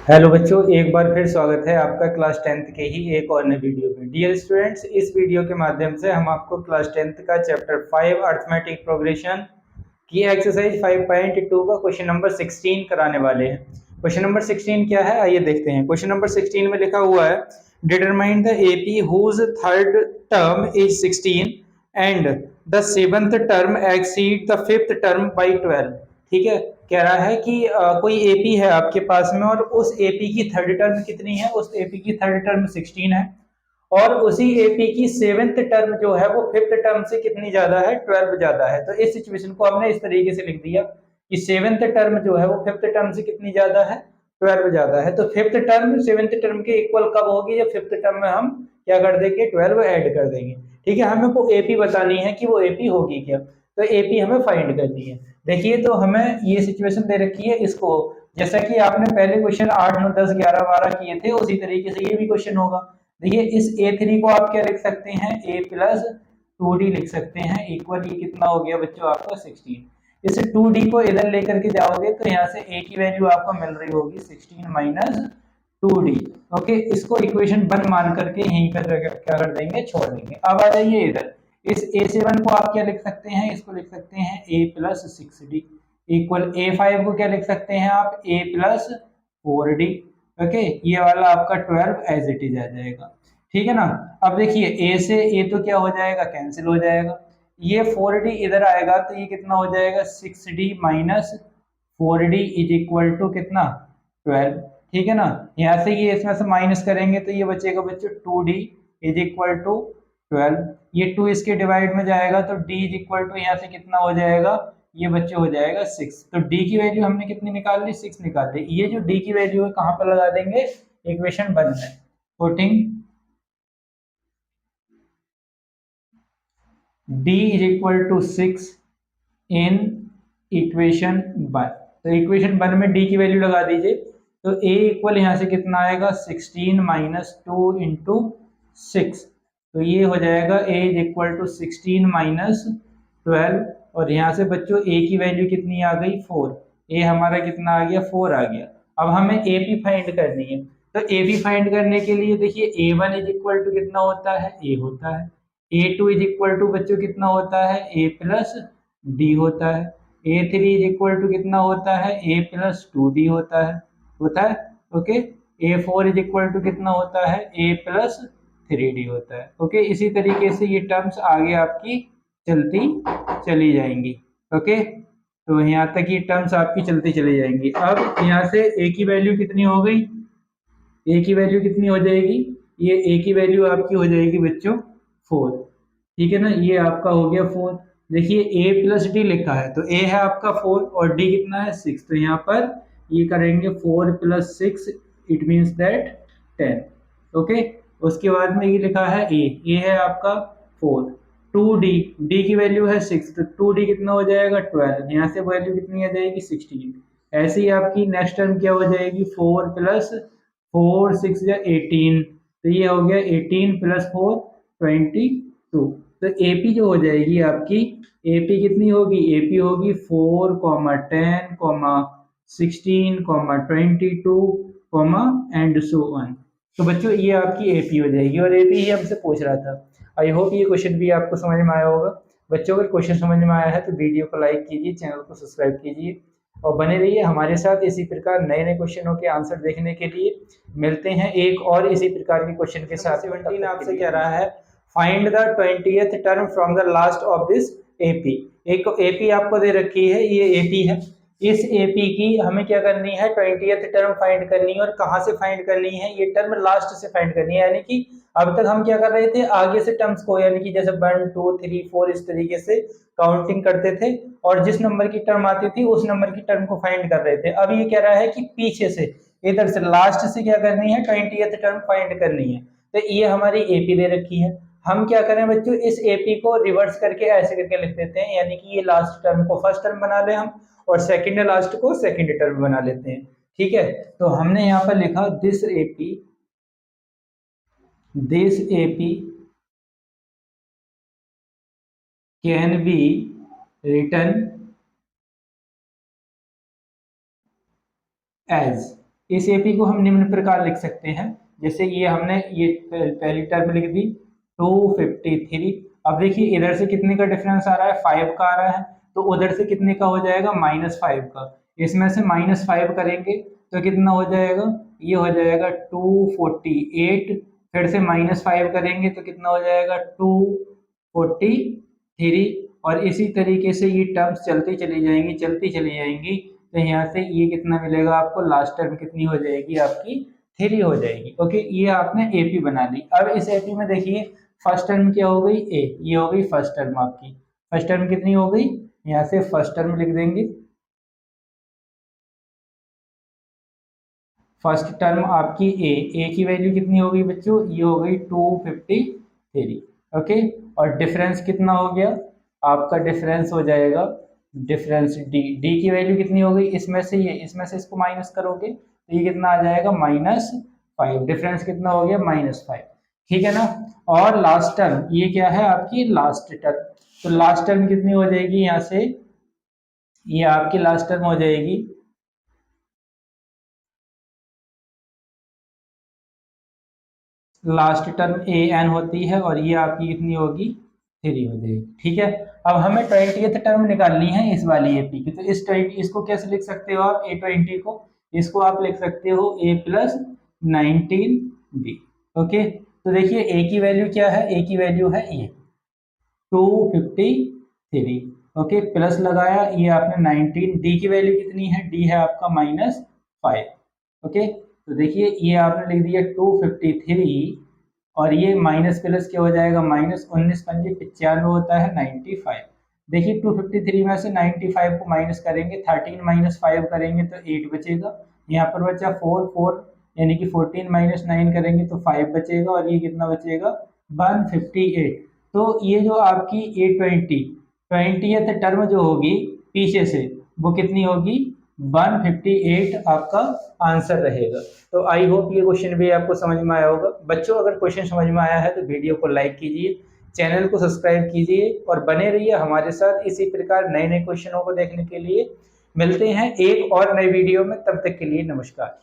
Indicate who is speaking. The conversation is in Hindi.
Speaker 1: हेलो बच्चों, एक बार फिर स्वागत है आपका क्लास टेंथ के ही एक और नए वीडियो में। डियर स्टूडेंट्स, इस वीडियो के माध्यम से हम आपको क्लास टेंथ का चैप्टर 5 अर्थमेटिक प्रोग्रेशन की एक्सरसाइज 5.2 का क्वेश्चन नंबर 16 कराने वाले हैं। क्वेश्चन नंबर 16 क्या है, आइए देखते हैं। क्वेश्चन नंबर 16 में लिखा हुआ है, determine the AP whose third term is 16 and the seventh term exceed the fifth term by 12। ठीक है, कह रहा है कि कोई एपी है आपके पास में और उस एपी की थर्ड टर्म कितनी है। उस एपी की थर्ड टर्म 16 है और उसी एपी की सेवेंथ टर्म जो है वो फिफ्थ टर्म से कितनी ज्यादा है, 12 ज्यादा है। तो इस सिचुएशन को हमने इस तरीके से लिख दिया कि सेवेंथ टर्म जो है वो फिफ्थ टर्म से कितनी ज्यादा है, 12 ज्यादा है। तो फिफ्थ टर्म सेवेंथ टर्म के इक्वल कब होगी, या फिफ्थ टर्म में हम क्या कर देंगे, 12 ऐड कर देंगे। ठीक है, हमें वो एपी बतानी है कि वो एपी होगी क्या। तो एपी हमें फाइंड करनी है। देखिए, तो हमें ये सिचुएशन दे रखी है, इसको जैसा कि आपने पहले क्वेश्चन 8 9 10 11 12 किए थे उसी तरीके से ये भी क्वेश्चन होगा। देखिए, इस A3 को आप क्या लिख सकते हैं, a प्लस 2d लिख सकते हैं, इक्वल ये कितना हो गया बच्चों आपका 16। इस 2d को इधर लेकर के जाओगे तो यहाँ से a की वैल्यू आपको मिल रही होगी 16 माइनस 2d। ओके, इसको इक्वेशन 1 मान करके यहीं पर क्या कर देंगे, छोड़ देंगे। अब आ जाइए इधर, इस a7 को आप क्या लिख सकते हैं, इसको लिख सकते हैं a plus 6d equal a5 को क्या लिख सकते हैं आप, a प्लस 4d। ओके, ये वाला आपका 12 एज इट इज आ जाएगा। ठीक है ना। अब देखिए, a से a तो क्या हो जाएगा, कैंसिल हो जाएगा। ये 4d इधर आएगा तो ये कितना हो जाएगा, 6d minus 4d is equal to कितना, 12। ठीक है ना। यहाँ से ये इसमें से माइनस करेंगे तो ये बचेगा बच्चों 2d इज इक्वल टू 12। ये 2 इसके डिवाइड में जाएगा तो d इज इक्वल टू यहाँ से कितना हो जाएगा, ये बच्चे हो जाएगा 6। तो d की वैल्यू हमने कितनी निकाल ली, 6 निकाल ली। ये जो d की वैल्यू है कहाँ पर लगा देंगे, इक्वेशन 1 में। Putting d is equal to 6 in equation 1। तो इक्वेशन 1 में d की वैल्यू लगा दीजिए। तो a इक्वल यहाँ से कितना आएगा, 16 माइनस 2 इंटू 6। तो ये हो जाएगा a is equal to 16 minus 12। और यहाँ से बच्चों a की वैल्यू कितनी आ गई, 4। a हमारा कितना आ गया, 4 आ गया। अब हमें AP फाइंड करनी है। तो AP फाइंड करने के लिए देखिए, a1 इज इक्वल टू कितना होता है, a होता है। a2 इज इक्वल टू बच्चों कितना होता है, a प्लस डी होता है। A3 इज इक्वल टू कितना होता है, a प्लस 2d होता है। Okay, A4 is equal to कितना होता है, a प्लस 3d होता है। ओके, इसी तरीके से ये टर्म्स आगे आपकी चलती चली जाएंगी। ओके, तो यहाँ तक ये टर्म्स आपकी चलती चली जाएंगी। अब यहाँ से a की वैल्यू कितनी हो गई, a की वैल्यू कितनी हो जाएगी, ये a की वैल्यू आपकी हो जाएगी बच्चों 4। ठीक है ना, ये आपका हो गया 4। देखिए, a प्लस डी लिखा है तो a है आपका 4 और d कितना है 6। तो यहाँ पर ये करेंगे 4 plus 6, it means that 10। Okay, उसके बाद में ये लिखा है a है आपका 4। 2d, d की वैल्यू है 6 तो 2d कितना हो जाएगा 12। यहाँ से वैल्यू कितनी आ जाएगी 16। ऐसे ही आपकी नेक्स्ट टर्म क्या हो जाएगी, 4 प्लस 4 6 या 18। तो ये हो गया 18 प्लस 4 22। तो एपी जो हो जाएगी आपकी, एपी कितनी होगी, एपी होगी 4 10 16 22 एंड सो ऑन। तो बच्चों ये आपकी एपी हो जाएगी और एपी ही हमसे पूछ रहा था। आई होप ये क्वेश्चन भी आपको समझ में आया होगा। बच्चों, अगर क्वेश्चन समझ में आया है तो वीडियो को लाइक कीजिए, चैनल को सब्सक्राइब कीजिए और बने रहिए हमारे साथ। इसी प्रकार नए नए क्वेश्चनों के आंसर देखने के लिए मिलते हैं एक और इसी प्रकार के क्वेश्चन के साथ। 17 आपसे कह रहा है, find the 20th term from the last of this AP. एक एपी आपको दे रखी है, ये एपी है। इस एपी की हमें क्या करनी है, 20th टर्म फाइंड करनी है। और कहाँ से फाइंड करनी है, ये टर्म लास्ट से फाइंड करनी है। यानी कि अब तक हम क्या कर रहे थे, आगे से टर्म्स को, यानी कि जैसे 1 2 3 4 इस तरीके से काउंटिंग करते थे और जिस नंबर की टर्म आती थी उस नंबर की टर्म को फाइंड कर रहे थे। अब ये कह रहा है कि पीछे से, इधर से लास्ट से क्या करनी है, 20th टर्म फाइंड करनी है। तो ये हमारी एपी दे रखी है। हम क्या करें बच्चों, इस एपी को रिवर्स करके ऐसे करके लिख देते हैं, यानी कि ये लास्ट टर्म को फर्स्ट टर्म बना ले हम और सेकंड लास्ट को सेकंड टर्म बना लेते हैं। ठीक है, तो हमने यहाँ पर लिखा this AP can be written as. इस एपी को हम निम्न प्रकार लिख सकते हैं, जैसे ये हमने ये पहली टर्म लिख दी 253। अब देखिए इधर से कितने का डिफरेंस आ रहा है, 5 का आ रहा है, तो उधर से कितने का हो जाएगा, -5 का। इसमें से -5 करेंगे तो कितना हो जाएगा, ये हो जाएगा 248। फिर से -5 करेंगे तो कितना हो जाएगा 243। और इसी तरीके से ये टर्म्स चलती चली जाएंगी, चलती चली जाएंगी। तो यहाँ से ये कितना मिलेगा आपको, लास्ट टर्म कितनी हो जाएगी आपकी, 3 हो जाएगी। ओके, ये आपने एपी बना ली। अब इस एपी में देखिए फर्स्ट टर्म क्या हो गई, ए, ये हो गई फर्स्ट टर्म आपकी। फर्स्ट टर्म कितनी हो गई, यहाँ से फर्स्ट टर्म लिख देंगे। फर्स्ट टर्म आपकी ए की वैल्यू कितनी हो गई बच्चों, ये हो गई 253। ओके, और डिफरेंस कितना हो गया आपका, डिफरेंस हो जाएगा, डिफरेंस डी की वैल्यू कितनी हो गई, इसमें से ये, इसमें से इसको माइनस करोगे तो ये कितना आ जाएगा, -5। डिफरेंस कितना हो गया, -5। ठीक है ना। और लास्ट टर्म ये क्या है आपकी, लास्ट टर्म। तो लास्ट टर्म कितनी हो जाएगी, यहाँ से ये आपकी लास्ट टर्म हो जाएगी, लास्ट टर्म ए एन होती है, और ये आपकी कितनी होगी, 3 हो जाएगी। ठीक है। अब हमें 20th टर्म निकालनी है इस वाली एपी की, तो इस 20 इसको कैसे लिख सकते हो आप, A20 को, इसको आप लिख सकते हो A+19B। ओके, तो देखिए ए की वैल्यू क्या है, ए की वैल्यू है ये 253। ओके, प्लस लगाया, ये आपने 19, डी की वैल्यू कितनी है, डी है आपका -5। ओके, तो देखिए ये आपने लिख दिया 253, और ये माइनस प्लस क्या हो जाएगा, -19 पंजे 95 होता है 95। देखिए 253 में से 95 को माइनस करेंगे, 13 - 5 करेंगे तो 8 बचेगा। यहाँ पर बचा 4 यानी कि 14 - 9 करेंगे तो 5 बचेगा, और ये कितना बचेगा, 158। तो ये जो आपकी A20 20th टर्म जो होगी पीछे से, वो कितनी होगी, 158 आपका आंसर रहेगा। तो आई होप ये क्वेश्चन भी आपको समझ में आया होगा बच्चों। अगर क्वेश्चन समझ में आया है तो वीडियो को लाइक कीजिए, चैनल को सब्सक्राइब कीजिए, और बने रहिए हमारे साथ इसी प्रकार नए नए क्वेश्चनों को देखने के लिए। मिलते हैं एक और नए वीडियो में, तब तक के लिए नमस्कार।